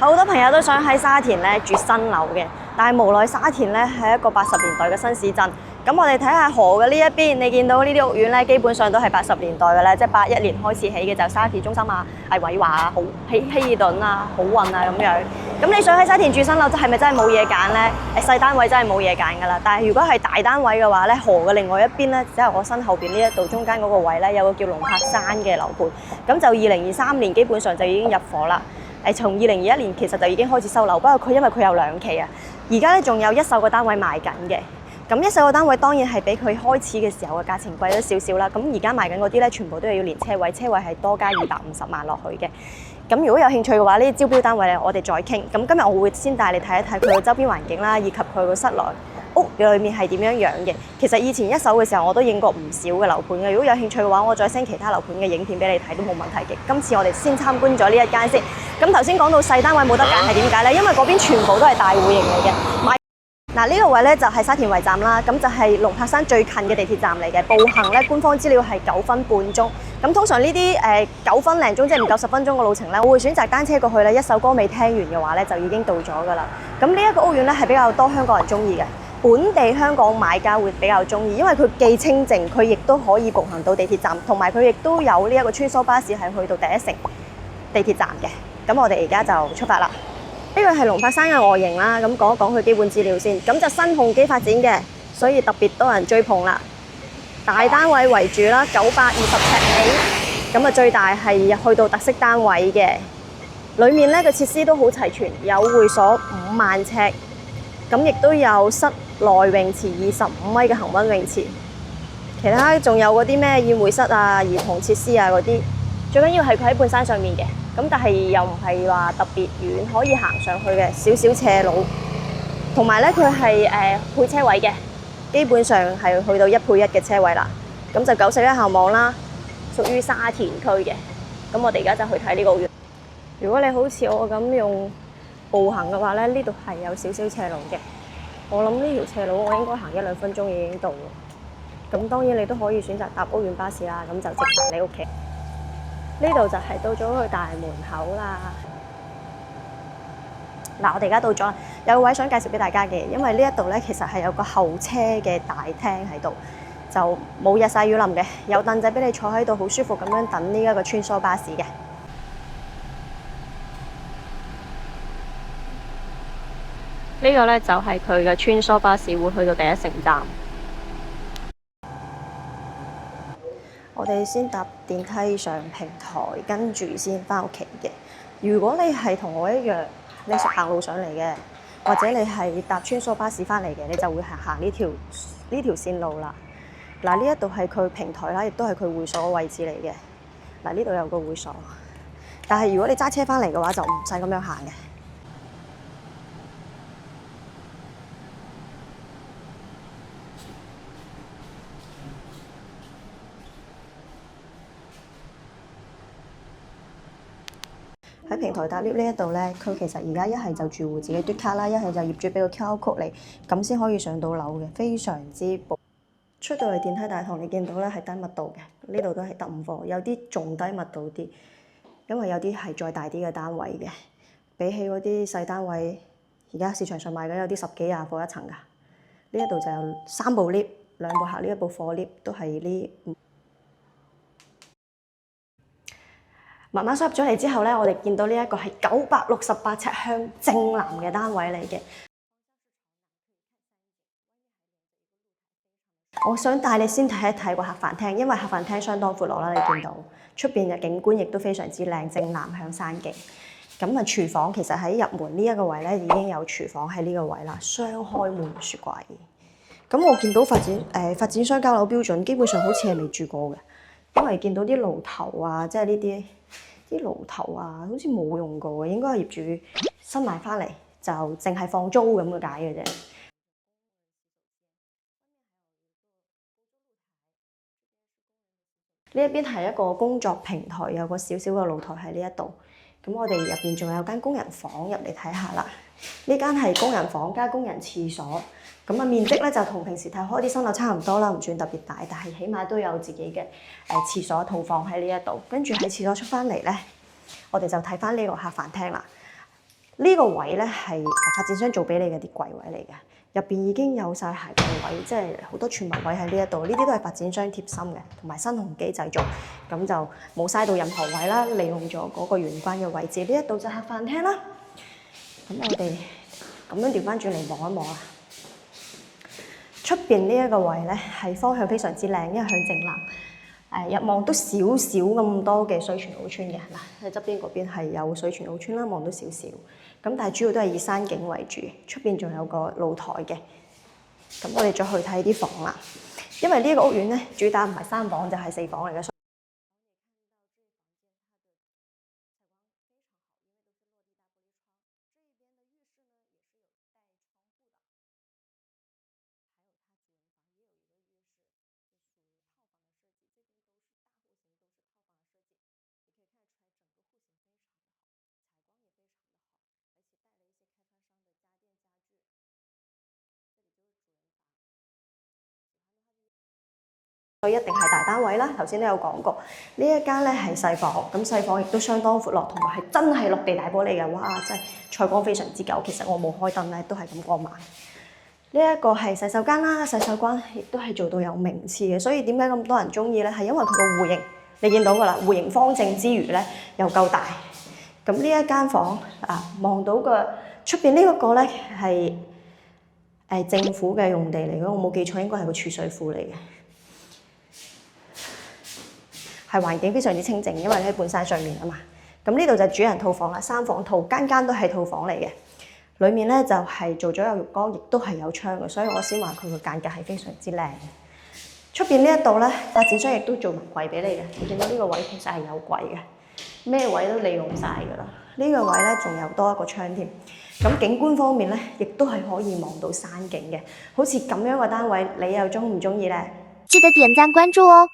好多朋友都想喺沙田咧住新樓嘅，但係無奈沙田咧係一個80年代嘅新市鎮。咁我哋睇下河嘅呢一邊，你見到呢啲屋苑咧，基本上都係80年代嘅咧，即係81年開始起嘅，就沙田中心啊、偉華啊、希爾頓啊、好運啊咁樣。咁你想喺沙田住新樓，係咪真係冇嘢揀咧？細單位真係冇嘢揀㗎啦。但係如果係大單位嘅話咧，河嘅另外一邊咧，即係我身後邊呢一度中間嗰個位咧，有個叫龍柏山嘅樓盤。咁就2023年基本上就已經入伙啦。從2021年其實就已經開始收樓，不過因為佢有2期啊，而家咧仲有一手個單位賣緊嘅。咁一手個單位當然係比佢開始嘅時候嘅價錢貴咗少少啦。咁而家賣緊嗰啲咧，全部都係要連車位，車位係多加250萬落去嘅。咁如果有興趣嘅話，呢啲招標單位咧，我哋再傾。咁今日我會先帶你睇一睇佢個周邊環境啦，以及佢個室內屋裏面係點樣樣嘅。其實以前一手嘅時候我都影過唔少嘅樓盤嘅。如果有興趣嘅話，我再 send 其他樓盤嘅影片俾你睇都冇問題嘅。今次我哋先參觀咗呢一間先。咁頭先講到細單位冇得揀係點解呢？因為嗰邊全部都係大戶型嚟嘅。嗱，呢個位咧就係沙田圍站啦，咁就係龍柏山最近嘅地鐵站嚟嘅。步行咧，官方資料係9分半鐘。咁通常呢啲9分零鐘，即係唔夠10分鐘嘅路程咧，我會選擇單車過去咧。一首歌未聽完嘅話咧，就已經到咗㗎啦。咁呢一個屋苑咧係比較多香港人中意嘅，本地香港買家會比較中意，因為佢既清靜，佢亦都可以步行到地鐵站，同埋佢亦都有呢一個穿梭巴士係去到第一城地鐵站嘅。咁我哋而家就出發啦。呢個係龍柏山嘅外形啦，咁講一講佢基本資料先。咁就新鴻基發展嘅，所以特別多人追捧啦。大單位為主啦，920尺起，咁啊最大係去到特色單位嘅。裡面咧個設施都好齊全，有會所5萬尺，咁亦都有室內泳池25米嘅恆溫泳池。其他仲有嗰啲咩宴會室啊、兒童設施啊嗰啲。最緊要係佢喺半山上面嘅，咁但係又唔係話特別遠，可以行上去嘅，少少斜路。同埋咧，佢係配車位嘅，基本上係去到1配1嘅車位啦。咁就91校網啦，屬於沙田區嘅。咁我哋而家就去睇呢個屋苑。如果你好似我咁用步行嘅話咧，呢度係有少少斜路嘅。我諗呢條斜路我應該行1-2分鐘已經到喎。咁當然你都可以選擇搭屋苑巴士啦，咁就直達你屋企。呢度就係到咗佢大門口啦。嗱，我哋而家到咗，有個位想介紹俾大家嘅，因為呢一度咧其實係有個候車嘅大廳喺度，就冇日曬雨淋嘅，有凳仔俾你坐喺度，好舒服咁樣等呢一個穿梭巴士嘅。呢個咧就係佢嘅穿梭巴士，會去到第一城站。我哋先搭電梯上平台，跟住先返屋企嘅。如果你係同我一樣，你識行路上嚟嘅，或者你係搭穿梭巴士返嚟嘅，你就會行呢條線路啦。嗱，呢一度係佢平台啦，亦都係佢會所嘅位置嚟嘅。嗱，呢度有個會所，但係如果你揸車返嚟嘅話，就唔使咁樣行嘅。喺平台搭 lift 呢一度咧，佢其實而家一係就住戶自己嘟卡啦，一係就業主俾個 QR code你，咁先可以上到樓嘅，非常之薄。出到嚟電梯大堂，你見到咧係低密度嘅，呢度都係得5貨，有啲仲低密度啲，因為有啲係再大啲嘅單位嘅，比起嗰啲細單位，而家市場上賣緊有啲10幾20貨一層㗎。呢一度就有3部 lift， 2部客 lift， 1部貨 lift， 都係呢。慢慢入咗嚟之後咧，我哋見到呢一個係968尺向正南嘅單位嚟嘅。我想帶你先睇一睇個客飯廳，因為客飯廳相當闊落啦，你見到出邊嘅景觀亦都非常之靚，正南向山景。咁啊，廚房其實喺入門呢一個位咧已經有廚房喺呢個位啦，雙開門雪櫃。咁我見到發展商交樓標準，基本上好似係未住過嘅，因為見到啲爐頭啊，即係呢啲爐頭啊，好似冇用過嘅，應該係業主新買翻嚟就淨係放租咁嘅解嘅啫。呢一邊係一個工作平台，有個小小嘅露台喺呢一度。咁我哋入邊仲有間工人房，入嚟睇下啦。呢間係工人房加工人廁所。咁啊，面積咧就同平時睇開啲新樓差唔多啦，唔算特別大，但係起碼都有自己嘅廁所套房喺呢一度。跟住喺廁所出翻嚟咧，我哋就睇翻呢個客飯廳啦。呢個位咧係發展商做俾你嘅啲櫃位嚟嘅，入邊已經有晒鞋櫃位，即係好多儲物位喺呢一度。呢啲都係發展商貼心嘅，同埋新鴻基製造，咁就冇嘥到任何位啦，利用咗嗰個玄關嘅位置。呢一度就係客飯廳啦。咁我哋咁樣調翻轉嚟望一望啊，出邊呢一個位咧係方向非常之靚，因為向正南。入望都少少咁多嘅水泉澳村嘅嗱，喺側邊嗰邊係有水泉澳村啦，望到少少。咁但係主要都係以山景為主，出邊仲有個露台嘅。咁我哋再去睇啲房啦，因為呢個屋苑咧主打唔係3房就係4房嚟嘅。一定係大單位啦，頭先都有講過，呢一間咧係細房，咁細房亦都相當闊落，同埋係真係落地大玻璃嘅，哇！真係採光非常之夠。其實我冇開燈咧，都係咁光猛。呢一個係洗手間啦，洗手間亦都係做到有名次嘅，所以點解咁多人中意咧？係因為佢個戶型，你見到噶啦，戶型方正之餘咧又夠大。咁呢一間房啊，望到嘅出邊呢一個咧係政府嘅用地嚟嘅，我冇記錯應該係個儲水庫嚟嘅。係環境非常之清靜，因為喺半山上面啊嘛。咁呢度就主人套房啦，3房套，間間都係套房嚟嘅。裡面咧就係做咗有浴缸，亦都係有窗嘅，所以我先話佢個間隔係非常之靚。出邊呢一度咧，發展商亦都做埋櫃俾你嘅。你見到呢個位其實係有櫃嘅，咩位都利用晒㗎啦。呢個位咧仲有多一個窗添。咁景觀方面咧，亦都係可以望到山景嘅。好似咁樣嘅單位，你又中唔中意咧？記得點讚關注哦！